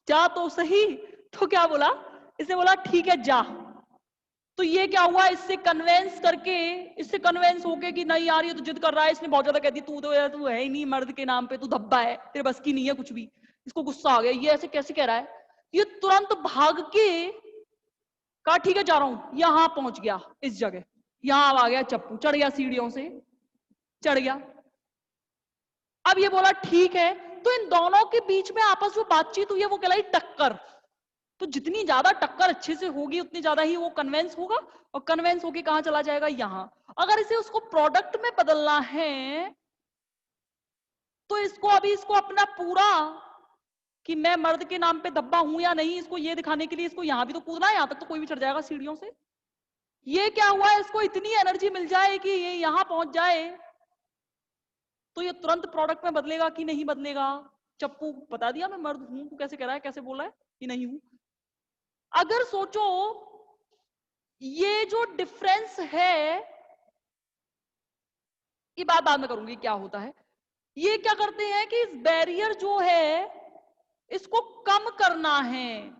S1: जा तो सही। तो क्या बोला इसने? बोला ठीक है जा। तो ये क्या हुआ, इससे कन्वेंस करके, इससे कन्वेंस होके कि नहीं यार ये तो जिद कर रहा है, इसने बहुत ज्यादा कह दी, तू तो यार तू है ही नहीं, मर्द के नाम पे तू धब्बा है, तेरे बस की नहीं है कुछ भी। इसको गुस्सा आ गया, ये ऐसे कैसे कह रहा है। ये तुरंत भाग के कहा ठीक है जा रहा हूं, यहां पहुंच गया इस जगह, यहां आ गया चप्पू, चढ़ गया सीढ़ियों से, चढ़ गया। अब ये बोला ठीक है। तो इन दोनों के बीच में आपस में बातचीत हुई है, वो कहलाई टक्कर। तो जितनी ज्यादा टक्कर अच्छे से होगी उतनी ज्यादा ही वो कन्वेंस होगा, और कन्वेंस होके कहां चला जाएगा, यहां। अगर इसे उसको प्रोडक्ट में बदलना है तो इसको अभी इसको अपना पूरा कि मैं मर्द के नाम पे धब्बा हूं या नहीं, इसको ये दिखाने के लिए इसको यहां भी तो कूदना है, यहां तक तो कोई भी चढ़ जाएगा सीढ़ियों से। ये क्या हुआ, इसको इतनी एनर्जी मिल जाए कि ये यहां पहुंच जाए, तो ये तुरंत प्रोडक्ट में बदलेगा कि नहीं बदलेगा? चप्पू बता दिया मैं मर्द हूं, तू कैसे कह रहा है, कैसे बोला है कि नहीं हूं। अगर सोचो ये जो डिफरेंस है, ये बात बाद में करूंगी क्या होता है। ये क्या करते हैं कि इस बैरियर जो है इसको कम करना है।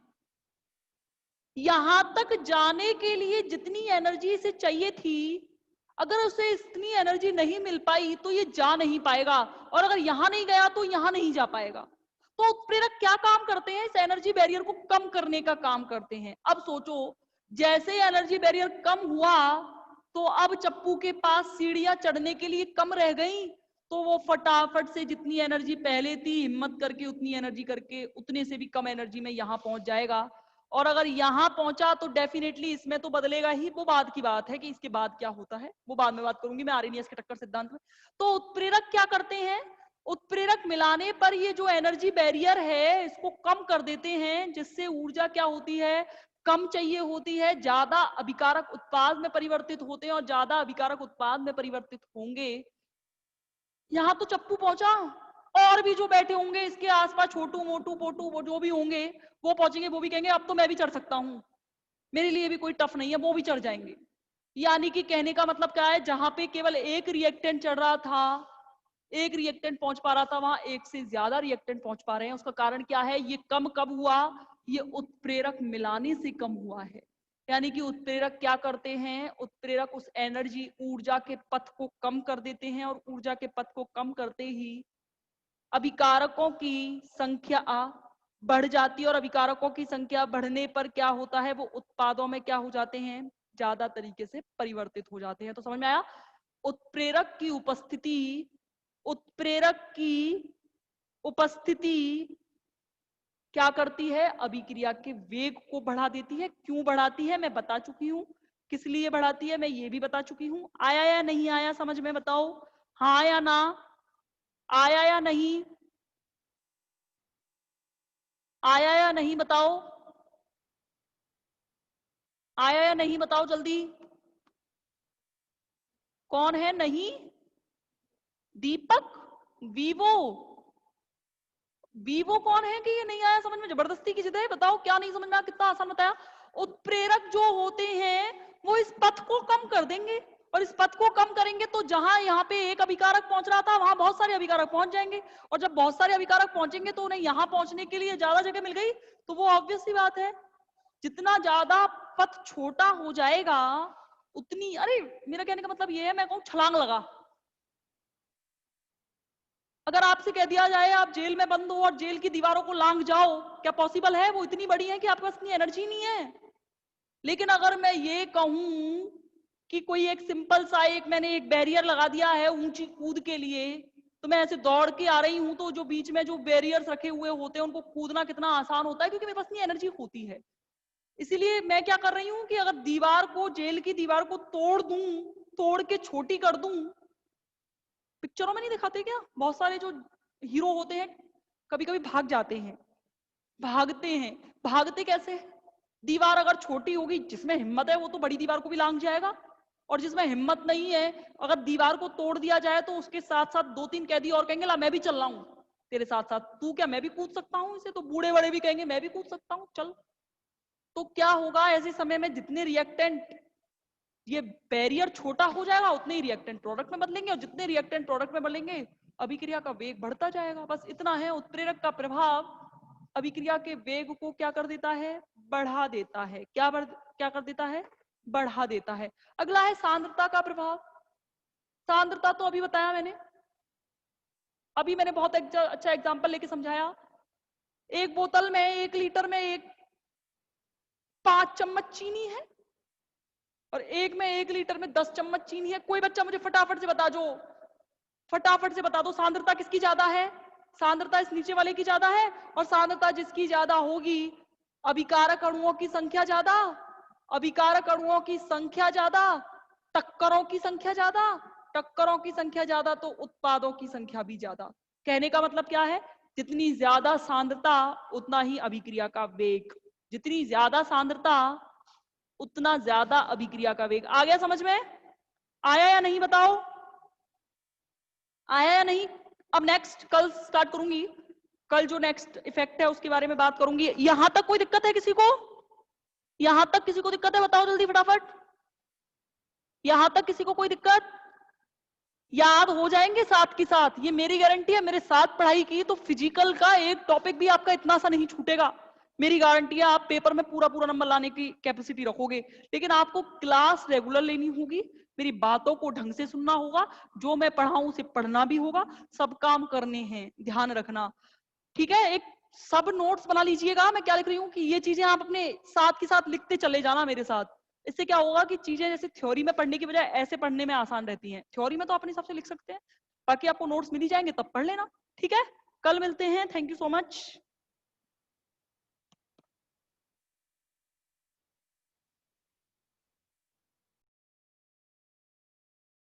S1: यहां तक जाने के लिए जितनी एनर्जी इसे चाहिए थी, अगर उसे इतनी एनर्जी नहीं मिल पाई तो ये जा नहीं पाएगा, और अगर यहां नहीं गया तो यहां नहीं जा पाएगा। तो उत्प्रेरक क्या काम करते हैं, इस एनर्जी बैरियर को कम करने का काम करते हैं। अब सोचो, जैसे एनर्जी बैरियर कम हुआ तो अब चप्पू के पास सीढ़ियां चढ़ने के लिए कम रह गई, तो वो फटाफट से जितनी एनर्जी पहले थी, हिम्मत करके उतनी एनर्जी करके उतने से भी कम एनर्जी में यहां पहुंच जाएगा। और अगर यहां पहुंचा तो डेफिनेटली इसमें तो बदलेगा ही, वो बाद की बात है कि इसके बाद क्या होता है, वो बाद में बात करूंगी मैं आर्हेनियस के टक्कर सिद्धांत में। तो उत्प्रेरक क्या करते हैं, उत्प्रेरक मिलाने पर ये जो एनर्जी बैरियर है इसको कम कर देते हैं, जिससे ऊर्जा क्या होती है, कम चाहिए होती है, ज्यादा अभिकारक उत्पाद में परिवर्तित होते हैं और ज्यादा अभिकारक उत्पाद में परिवर्तित होंगे। यहां तो चप्पू पहुंचा, और भी जो बैठे होंगे इसके आसपास, छोटू मोटू पोटू वो जो भी होंगे, वो पहुंचेंगे, वो भी कहेंगे अब तो मैं भी चढ़ सकता हूं, मेरे लिए भी कोई टफ नहीं है, वो भी चढ़ जाएंगे। यानी कि कहने का मतलब क्या है, जहां पे केवल एक रिएक्टेंट चढ़ रहा था, एक रिएक्टेंट पहुंच पा रहा था, वहां एक से ज्यादा रिएक्टेंट पहुंच पा रहे हैं। उसका कारण क्या है? ये कम कब हुआ? ये उत्प्रेरक मिलाने से कम हुआ है। यानी कि उत्प्रेरक क्या करते हैं? उत्प्रेरक उस एनर्जी, ऊर्जा के पथ को कम कर देते हैं, और ऊर्जा के पथ को कम करते ही अभिकारकों की संख्या बढ़ जाती है, और अभिकारकों की संख्या बढ़ने पर क्या होता है? वो उत्पादों में क्या हो जाते हैं? ज्यादा तरीके से परिवर्तित हो जाते हैं। तो समझ में आया? उत्प्रेरक की उपस्थिति, उत्प्रेरक की उपस्थिति क्या करती है? अभिक्रिया के वेग को बढ़ा देती है। क्यों बढ़ाती है मैं बता चुकी हूं, किस लिए बढ़ाती है मैं ये भी बता चुकी हूं। आया या नहीं आया समझ में? बताओ हाँ या ना, आया या नहीं, आया या नहीं बताओ, आया या नहीं बताओ जल्दी। कौन है नहीं? दीपक, वीवो, वीवो कौन है कि ये नहीं आया समझ में? जबरदस्ती की जिद है, बताओ क्या नहीं समझ में आया? कितना आसान बताया। उत्प्रेरक जो होते हैं वो इस पथ को कम कर देंगे, और इस पथ को कम करेंगे तो जहां यहाँ पे एक अभिकारक पहुंच रहा था, वहां बहुत सारे अभिकारक पहुंच जाएंगे, और जब बहुत सारे अभिकारक पहुंचेंगे तो उन्हें यहाँ पहुंचने के लिए ज्यादा जगह मिल गई। तो वो ऑब्वियस सी बात है, जितना ज्यादा पथ छोटा हो जाएगा उतनी, अरे मेरा कहने का मतलब ये है, मैं कहूं छलांग लगा। अगर आपसे कह दिया जाए आप जेल में बंद हो और जेल की दीवारों को लांग जाओ, क्या पॉसिबल है? वो इतनी बड़ी है कि आपके पास इतनी एनर्जी नहीं है। लेकिन अगर मैं ये कहूं कि कोई एक सिंपल सा, एक मैंने एक बैरियर लगा दिया है ऊंची कूद के लिए, तो मैं ऐसे दौड़ के आ रही हूं, तो जो बीच में जो बैरियर्स रखे हुए होते हैं उनको कूदना कितना आसान होता है, क्योंकि मेरे पास इतनी एनर्जी होती है। इसीलिए मैं क्या कर रही हूं कि अगर दीवार को, जेल की दीवार को तोड़ दूं, तोड़ के छोटी कर दूं, पिक्चरों में नहीं दिखाते क्या, बहुत सारे जो हीरो होते हैं कभी कभी भाग जाते हैं, भागते हैं, भागते कैसे? दीवार अगर छोटी होगी, जिसमें हिम्मत है वो तो बड़ी दीवार को भी लांग जाएगा, और जिसमें हिम्मत नहीं है, अगर दीवार को तोड़ दिया जाए तो उसके साथ साथ दो तीन कैदी और कहेंगे ला मैं भी चल रहा हूं तेरे साथ साथ, तू क्या मैं भी कूद सकता हूं इसे, तो बूढ़े बड़े भी कहेंगे मैं भी कूद सकता हूं चल। तो क्या होगा ऐसे समय में? जितने रिएक्टेंट, ये बैरियर छोटा हो जाएगा उतने ही रिएक्टेंट प्रोडक्ट में बदलेंगे, और जितने रिएक्टेंट प्रोडक्ट में बदलेंगे अभिक्रिया का वेग बढ़ता जाएगा। बस इतना है, उत्प्रेरक का प्रभाव अभिक्रिया के वेग को क्या कर देता है? बढ़ा देता है। क्या कर देता है? बढ़ा देता है। अगला है सांद्रता का प्रभाव। सांद्रता तो अभी बताया मैंने, अभी मैंने बहुत अच्छा एग्जांपल लेके समझाया। एक बोतल में, 1 लीटर में 5 चम्मच चीनी है, और एक में 1 लीटर में 10 चम्मच चीनी है। कोई बच्चा मुझे फटाफट से बता दो, फटाफट से बता दो सांद्रता किसकी ज्यादा है? सांद्रता इस नीचे वाले की ज्यादा है, और सांद्रता जिसकी ज्यादा होगी, अभिकारक अणुओं की संख्या ज्यादा, अभिकारक अणुओं की संख्या ज्यादा, टक्करों की संख्या ज्यादा, टक्करों की संख्या ज्यादा तो उत्पादों की संख्या भी ज्यादा। कहने का मतलब क्या है? जितनी ज्यादा सांद्रता उतना ही अभिक्रिया का वेग, जितनी ज्यादा सांद्रता उतना ज्यादा अभिक्रिया का वेग। आ गया समझ में? आया या नहीं बताओ, आया या नहीं? अब नेक्स्ट कल स्टार्ट करूंगी, कल जो नेक्स्ट इफेक्ट है उसके बारे में बात करूंगी। यहां तक कोई दिक्कत है किसी को? यहां तक किसी को दिक्कत है? बताओ जल्दी फटाफट, यहां तक किसी को कोई दिक्कत? याद हो जाएंगे साथ के साथ, ये मेरी गारंटी है। मेरे साथ पढ़ाई की तो फिजिकल का एक टॉपिक भी आपका इतना सा नहीं छूटेगा, मेरी गारंटी है। आप पेपर में पूरा पूरा नंबर लाने की कैपेसिटी रखोगे, लेकिन आपको क्लास रेगुलर लेनी होगी, मेरी बातों को ढंग से सुनना होगा, जो मैं पढ़ाऊं उसे पढ़ना भी होगा, सब काम करने हैं, ध्यान रखना, ठीक है? एक सब नोट्स बना लीजिएगा, मैं क्या लिख रही हूँ कि ये चीजें आप अपने साथ के साथ लिखते चले जाना मेरे साथ। इससे क्या होगा कि चीजें जैसे थ्योरी में पढ़ने की बजाय ऐसे पढ़ने में आसान रहती हैं। थ्योरी में तो अपने हिसाब से लिख सकते हैं, बाकी आपको नोट्स मिल ही जाएंगे, तब पढ़ लेना, ठीक है? कल मिलते हैं, थैंक यू सो मच।